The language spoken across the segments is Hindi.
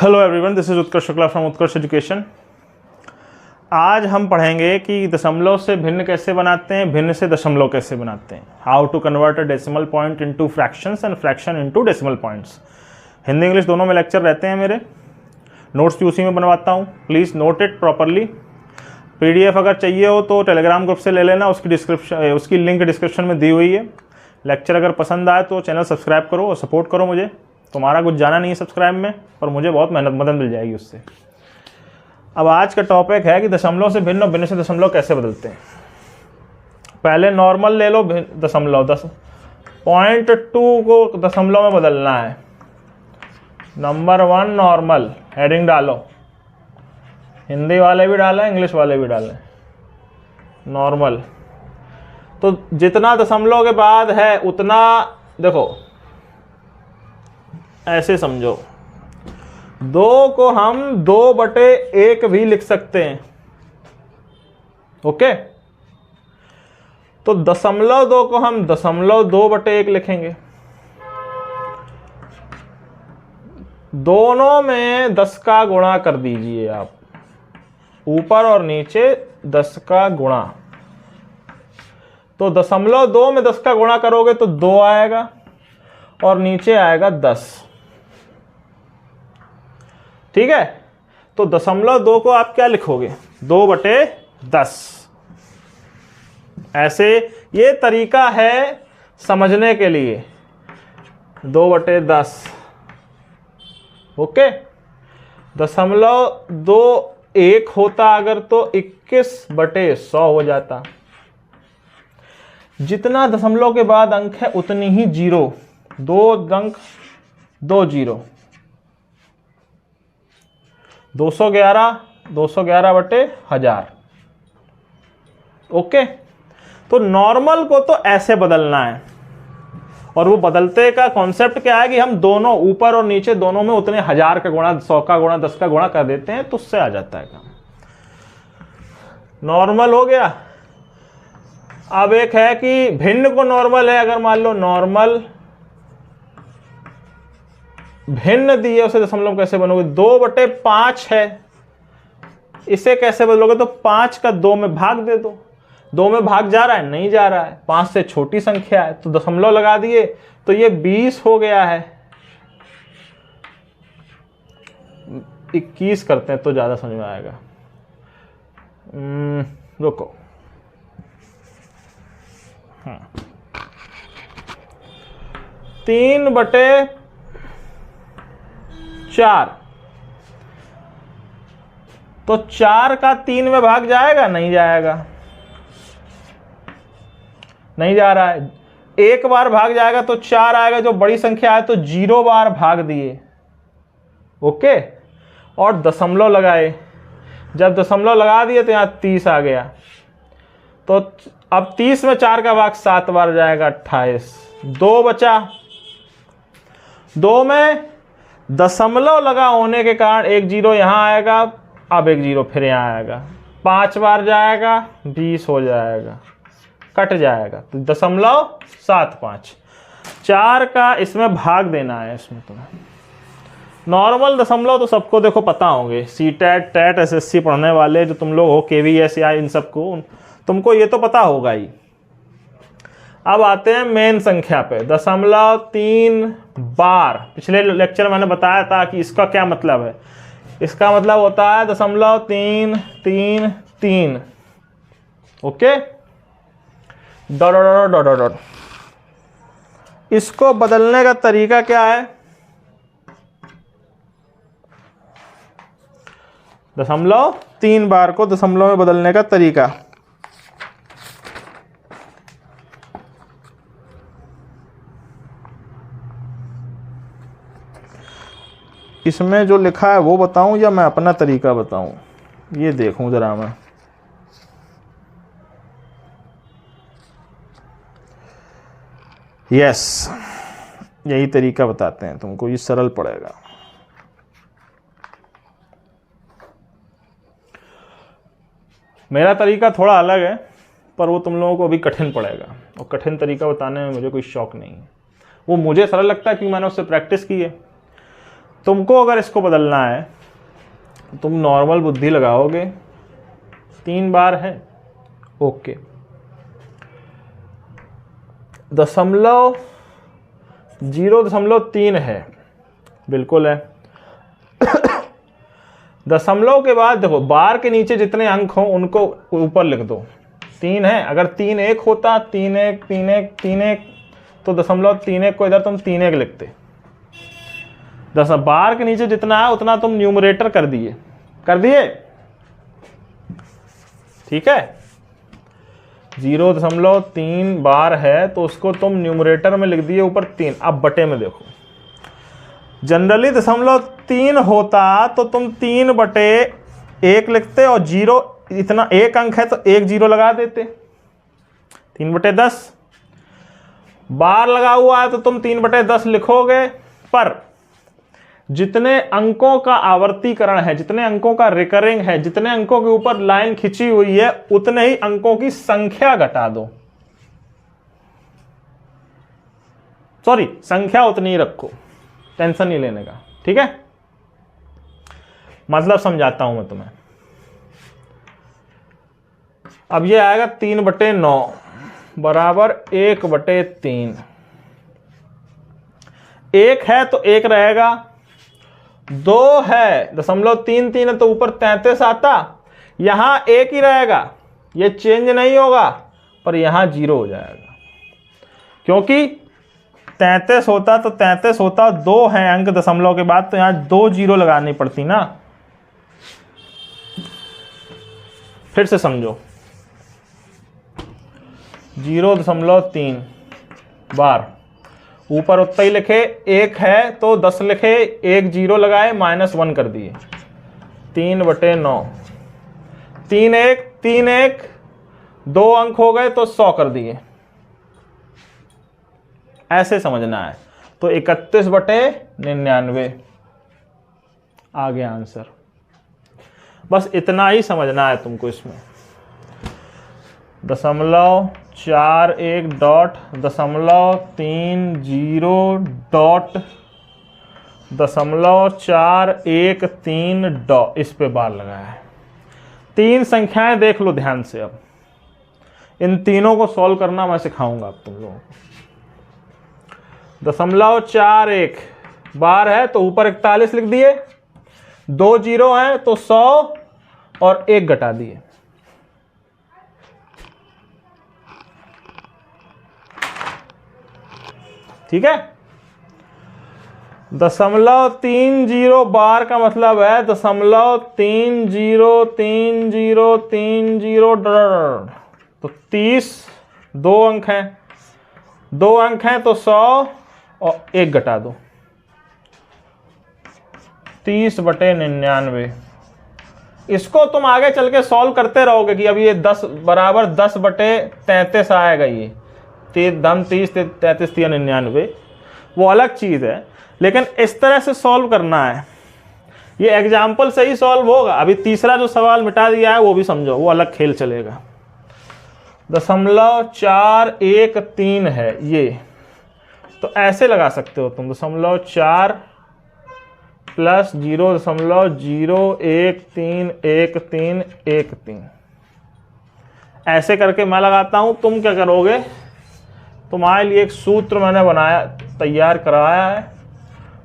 Hello everyone, this is Utkarsh Shukla from Utkarsh education. आज हम पढ़ेंगे कि दशमलव से भिन्न कैसे बनाते हैं, भिन्न से दशमलव कैसे बनाते हैं। How to convert a decimal point into fractions and fraction into decimal points. Hindi English दोनों में लेक्चर रहते हैं मेरे। नोट्स भी उसी में बनवाता हूँ, please note it properly. PDF अगर चाहिए हो तो टेलीग्राम ग्रुप से ले लेना, उसकी लिंक डिस्क्रिप्शन में दी हुई है। लेक्चर अगर पसंद आए तो चैनल सब्सक्राइब करो और सपोर्ट करो मुझे। तुम्हारा कुछ जाना नहीं है सब्सक्राइब में, पर मुझे बहुत मदद मिल जाएगी उससे। अब आज का टॉपिक है कि दशमलव से भिन्न और भिन्न से दशमलव कैसे बदलते हैं। पहले नॉर्मल ले लो दशमलव, 0.2 को दशमलव में बदलना है। नंबर 1 नॉर्मल, हेडिंग डालो, हिंदी वाले भी डालें इंग्लिश वाले भी डालें। नॉर्मल तो जितना दशमलव के बाद है उतना, देखो ऐसे समझो, 2 को हम 2/1 भी लिख सकते हैं। ओके, तो 0.2 को हम 0.2/1 लिखेंगे। दोनों में 10 का गुणा कर दीजिए आप, ऊपर और नीचे 10 का गुणा। तो 0.2 में 10 का गुणा करोगे तो 2 आएगा और नीचे आएगा 10। ठीक है, तो 0.2 को आप क्या लिखोगे, 2/10। ऐसे ये तरीका है समझने के लिए, 2/10। ओके, 0.21 होता अगर तो 21/100 हो जाता। जितना दशमलव के बाद अंक है उतनी ही जीरो, 2 अंक 2 जीरो। 211/1000। ओके, तो नॉर्मल को तो ऐसे बदलना है, और वो बदलते का कॉन्सेप्ट क्या है कि हम दोनों ऊपर और नीचे दोनों में उतने 1000 का गुणा, 100 का गुणा, 10 का गुणा कर देते हैं तो उससे आ जाता है काम। नॉर्मल हो गया। अब एक है कि भिन्न को नॉर्मल है, अगर मान लो नॉर्मल भिन्न दिए उसे दशमलव कैसे बनोगे, 2/5 है, इसे कैसे बदलोगे, तो 5 का 2 में भाग दे दो। 2 में भाग जा रहा है, नहीं जा रहा है, 5 से छोटी संख्या है तो दशमलव लगा दिए तो ये 20 हो गया है। 21 करते हैं तो ज्यादा समझ में आएगा। रुको, 3/4, तो 4 का 3 में भाग जाएगा, नहीं जाएगा, नहीं जा रहा है। एक बार भाग जाएगा तो 4 आएगा, जो बड़ी संख्या है तो 0 बार भाग दिए। ओके, और दशमलव लगाए, जब दशमलव लगा दिए तो यहां 30 आ गया। तो अब 30 में 4 का भाग 7 बार जाएगा, 28। 2 बचा, 2 में दशमलव लगा होने के कारण 1 0 यहां आएगा, अब 1 0 फिर यहां आएगा, 5 बार जाएगा, 20 हो जाएगा, कट जाएगा, तो 0.75। 4 का इसमें भाग देना है इसमें तुम्हें। नॉर्मल दशमलव तो सबको देखो पता होंगे, सीटेट, टेट, एसएससी पढ़ने वाले जो तुम लोग हो, केवीएस या इन सबको, तुमको ये तो पता होगा ही। अब आते हैं मेन संख्या पे, 0.3 बार। पिछले लेक्चर मैंने बताया था कि इसका क्या मतलब है। इसका मतलब होता है 0.333। Okay, dot dot dot dot dot. इसको बदलने का तरीका क्या है, 0.3 बार को दशमलव में बदलने का तरीका। इसमें जो लिखा है वो बताऊं या मैं अपना तरीका बताऊं, ये देखूं जरा मैं। यस, यही तरीका बताते हैं तुमको, ये सरल पड़ेगा। मेरा तरीका थोड़ा अलग है, पर वो तुम लोगों को अभी कठिन पड़ेगा, और कठिन तरीका बताने में मुझे कोई शौक नहीं है। वो मुझे सरल लगता है क्योंकि मैंने उससे प्रैक्टिस की है। तुमको अगर इसको बदलना है तुम नॉर्मल बुद्धि लगाओगे, 3 बार है, ओके। 0.3 है, बिल्कुल है। दशमलव के बाद देखो बार के नीचे जितने अंक हों उनको ऊपर लिख दो। 3 है, अगर 3 1 होता, 3 1 3 1 3 1, तो 0.31 को इधर तुम 3 1 लिखते। बार के नीचे जितना है उतना तुम न्यूमरेटर कर दिए, ठीक है। 0.3 बार है तो उसको तुम न्यूमरेटर में लिख दिए ऊपर 3। अब बटे में देखो, जनरली 0.3 होता तो तुम 3/1 लिखते और 0 इतना 1 अंक है तो 1 0 लगा देते, 3/10। बार लगा हुआ है तो तुम 3/10 लिखोगे, पर जितने अंकों का आवर्तीकरण है, जितने अंकों का रिकरिंग है, जितने अंकों के ऊपर लाइन खिंची हुई है, उतने ही अंकों की संख्या घटा दो। सॉरी, संख्या उतनी ही रखो, टेंशन नहीं लेने का, ठीक है। मतलब समझाता हूं मैं तुम्हें। अब ये आएगा 3/9 बराबर 1/3। 1 है तो 1 रहेगा, 2 है 0.33 है तो ऊपर 33 आता, यहां 1 ही रहेगा, ये चेंज नहीं होगा, पर यहां 0 हो जाएगा, क्योंकि 33 होता तो 33 होता, 2 है अंक दशमलव के बाद, तो यहां 2 0 लगानी पड़ती ना। फिर से समझो, 0.3 बार, ऊपर उतना ही लिखे, 1 है तो 10 लिखे, 1 0 लगाए, -1 कर दिए, 3/9। 3 1 3 1, 2 अंक हो गए तो 100 कर दिए, ऐसे समझना है। तो 31/99 आ गया आंसर। बस इतना ही समझना है तुमको इसमें। 0.41 डॉट 0.30 डॉट 0.413 डॉट, इस पे बार लगाया है। 3 संख्याएं देख लो ध्यान से। अब इन तीनों को सॉल्व करना मैं सिखाऊंगा अब तुम लोगों को। 0.41 बार है तो ऊपर 41 लिख दिए, 2 0 है तो 100 और 1 घटा दिए, ठीक है। 0.30 बार का मतलब है 0.303030 तो 30, 2 अंक हैं, 2 अंक हैं तो 100 और 1 घटा दो, 30/99। इसको तुम आगे चल के सॉल्व करते रहोगे कि अब ये 10 बराबर 10/33 आएगा, ये 30 33 99, वो अलग चीज है, लेकिन इस तरह से सॉल्व करना है। ये एग्जाम्पल से ही सॉल्व होगा। अभी तीसरा जो सवाल मिटा दिया है वो भी समझो, वो अलग खेल चलेगा। 0.413 है ये, तो ऐसे लगा सकते हो तुम, 0.4 प्लस 0.0131313, ऐसे करके मैं लगाता हूं। तुम क्या करोगे, तुम्हारे लिए एक सूत्र मैंने बनाया, तैयार कराया है,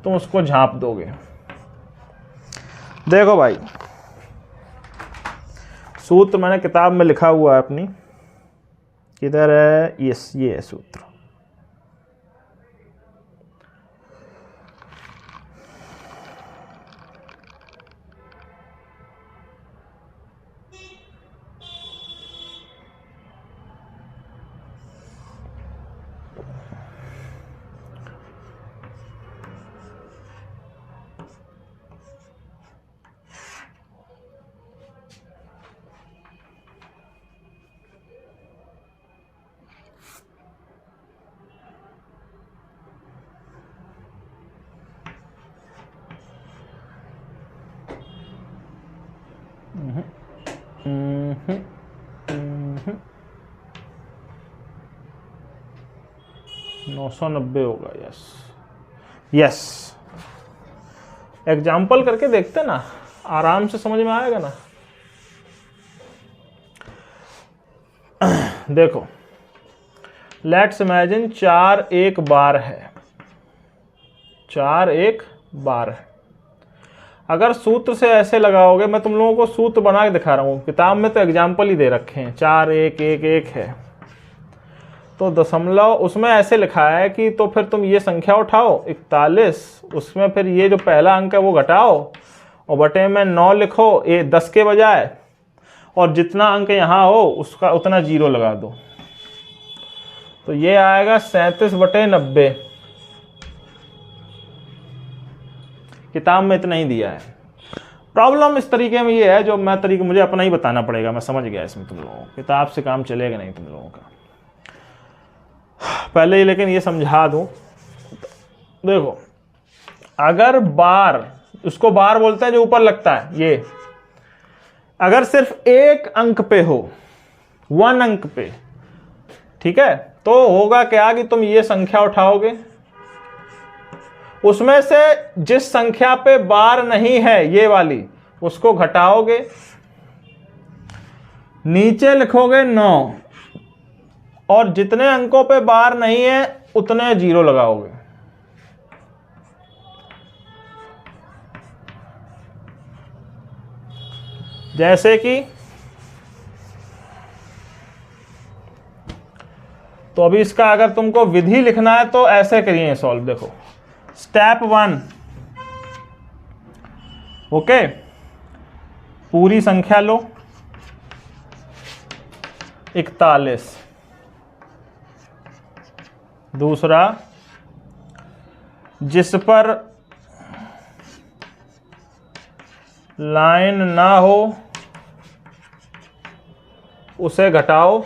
तुम उसको झांप दोगे। देखो भाई, सूत्र मैंने किताब में लिखा हुआ है अपनी, किधर है, ये है सूत्र। $990 होगा, यस। एग्जाम्पल करके देखते ना, आराम से समझ में आएगा ना। देखो लेट्स इमेजिन 4 1 बार है, 4 1 बार है। अगर सूत्र से ऐसे लगाओगे, मैं तुम लोगों को सूत्र बना के दिखा रहा हूं, किताब में तो एग्जाम्पल ही दे रखे हैं, 4 1 1 1 है, तो दशमलव उसमें ऐसे लिखा है कि तो फिर तुम ये संख्या उठाओ 41, उसमें फिर ये जो पहला अंक है वो घटाओ और बटे में 9 लिखो, ये 10 के बजाय, और जितना अंक यहाँ हो उसका उतना 0 लगा दो, तो ये आएगा 37/90। किताब में इतना ही दिया है। प्रॉब्लम इस तरीके में ये है, जो मैं तरीका मुझे अपना ही बताना पड़ेगा, मैं समझ गया इसमें तुम लोगों को, किताब से काम चलेगा नहीं तुम लोगों का। पहले ही लेकिन ये समझा दूं, देखो अगर बार, उसको बार बोलते हैं जो ऊपर लगता है, ये अगर सिर्फ एक अंक पे हो, 1 अंक पे, ठीक है, तो होगा क्या कि तुम ये संख्या उठाओगे, उसमें से जिस संख्या पे बार नहीं है ये वाली, उसको घटाओगे, नीचे लिखोगे 9, और जितने अंकों पे बार नहीं है उतने 0 लगाओगे। जैसे कि तो अभी इसका अगर तुमको विधि लिखना है तो ऐसे करिए सॉल्व। देखो स्टेप 1, ओके, पूरी संख्या लो 41, दूसरा जिस पर लाइन ना हो उसे घटाओ,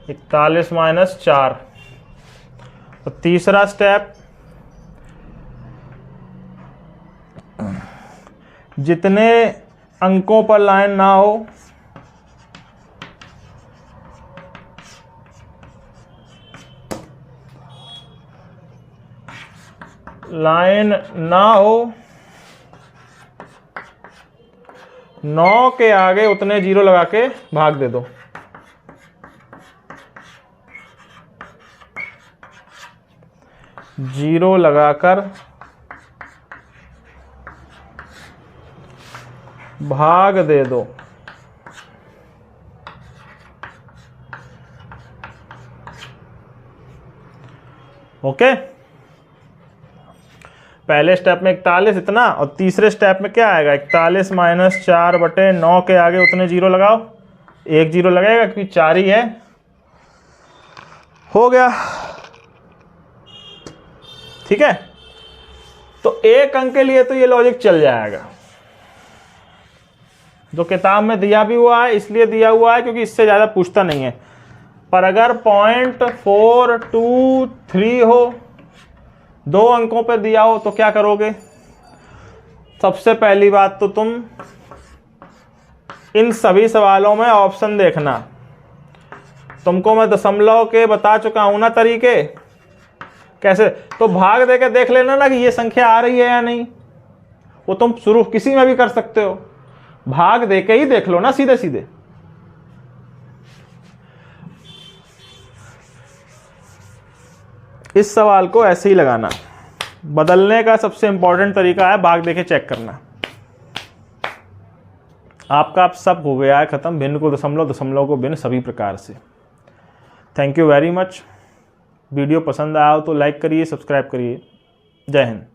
-41 -4। और तीसरा स्टेप, जितने अंकों पर लाइन ना हो हो 9 के आगे उतने 0 लगा के भाग दे दो। जीरो लगाकर भाग दे दो। ओके, पहले स्टेप में 41 इतना, और तीसरे स्टेप में क्या आएगा, 41 - 4/9 के आगे उतने 0 लगाओ, 1 0 लगेगा क्योंकि 4 ही है। हो गया, ठीक है। तो एक अंक के लिए तो ये लॉजिक चल जाएगा, जो किताब में दिया भी हुआ है इसलिए दिया हुआ है क्योंकि इससे ज्यादा पूछता नहीं है। पर अगर 0.423 हो, 2 अंकों पे दिया हो, तो क्या करोगे? सबसे पहली बात तो तुम इन सभी सवालों में ऑप्शन देखना। तुमको मैं दशमलव के बता चुका हूं ना तरीके कैसे, तो भाग देके देख लेना ना कि ये संख्या आ रही है या नहीं। वो तुम शुरू किसी में भी कर सकते हो, भाग देके ही देख लो ना सीधे सीधे। इस सवाल को ऐसे ही लगाना। बदलने का सबसे इंपॉर्टेंट तरीका है भाग देके चेक करना। आपका अब सब हो गया है खत्म, भिन्न को दशमलव, दशमलव को भिन्न, सभी प्रकार से। Thank you very much. Video पसंद आया हो तो लाइक करिए, सब्सक्राइब करिए। जय हिंद।